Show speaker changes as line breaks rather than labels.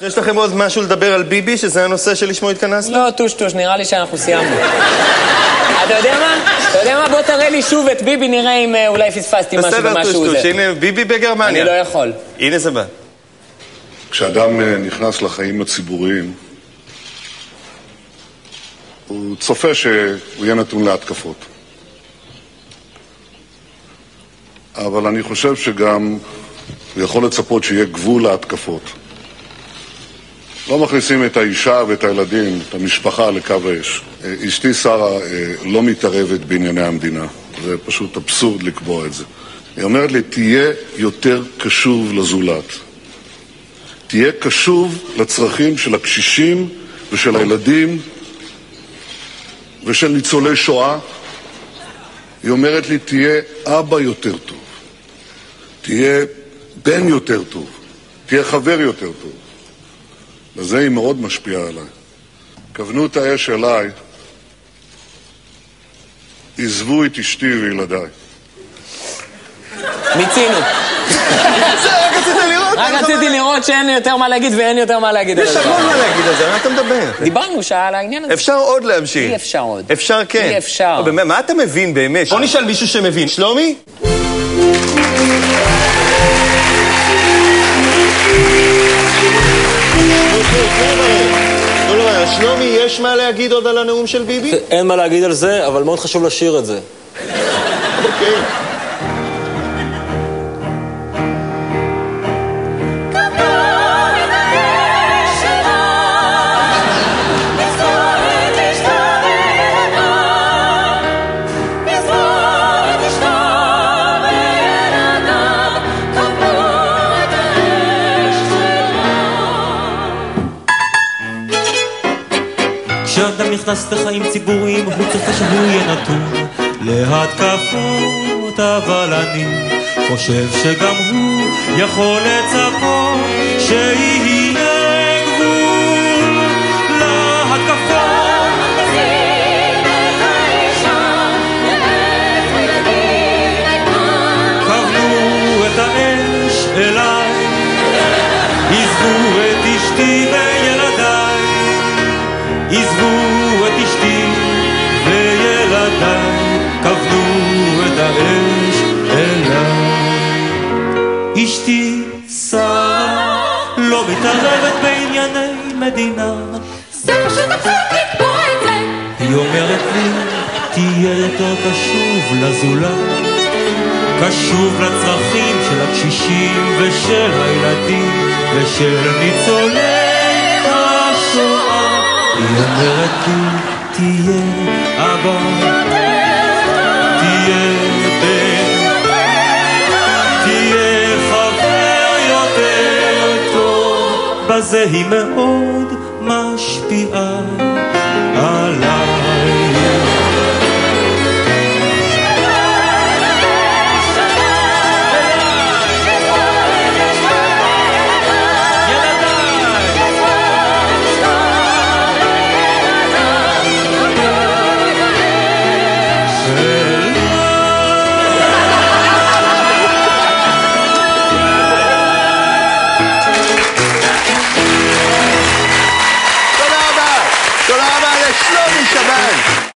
יש לכם עוד משהו לדבר על ביבי, שזה הנושא שלשמו התכנסנו?
לא, טוש, נראה לי שאנחנו סיימנו. אתה יודע מה? בוא תראה לי שוב את ביבי, נראה אם אולי פספסתי משהו במשהו זה.
בסדר, טוש, הנה ביבי בגרמניה.
אני לא יכול.
הנה זה בא.
כשאדם נכנס לחיים הציבוריים, הוא צופה שהוא יהיה נתון להתקפות. אבל אני חושב שגם הוא יכול לצפות שיהיה גבול להתקפות. לא מכניסים את האישה ואת הילדים, את המשפחה, לקו האש. אשתי שרה לא מתערבת בענייני המדינה. זה פשוט אבסורד לקבוע את זה. היא אומרת לי, תהיה יותר קשוב לזולת. תהיה קשוב לצרכים של הקשישים ושל הילדים ושל ניצולי שואה. היא אומרת לי, תהיה אבא יותר טוב. תהיה בן יותר טוב. תהיה חבר יותר טוב. וזה היא מאוד משפיעה עליי. כוונו את האש אליי, עזבו את אשתי וילדיי.
מיצינו. רק רציתי לראות שאין לי יותר מה להגיד ואין לי יותר מה להגיד.
יש המון מה להגיד על זה, מה אתה מדבר?
דיברנו שעה על העניין הזה.
אפשר עוד להמשיך.
אי אפשר עוד.
אפשר כן.
אי אפשר.
מה אתה מבין באמת? בוא נשאל מישהו שמבין. שלומי? שלומי, יש מה להגיד עוד על הנאום של ביבי?
אין מה להגיד על זה, אבל מאוד חשוב לשיר את זה.
אוקיי.
כשאדם נכנס לחיים ציבוריים הוא צריך שהוא יהיה נתון להתקפות, אבל אני חושב שגם הוא יכול לצפות שיהיה גבול להתקפות. כוונו את האש אליי, עזבו את אשתי וילדיי, עזבו את אשתי וילדיי, כוונו את האש אליי. אשתי שרה לא מתערבת בענייני מדינה,
זה פשוט אבסורד לקבוע את זה.
היא אומרת לי, תהיה יותר קשוב לזולת, קשוב לצרכים של הקשישים ושל הילדים ושל ניצולי השואה. היא אומרת לי, תהיה אבא, תהיה בן, תהיה חבר יותר טוב. בזה היא מאוד משפיעה עליי.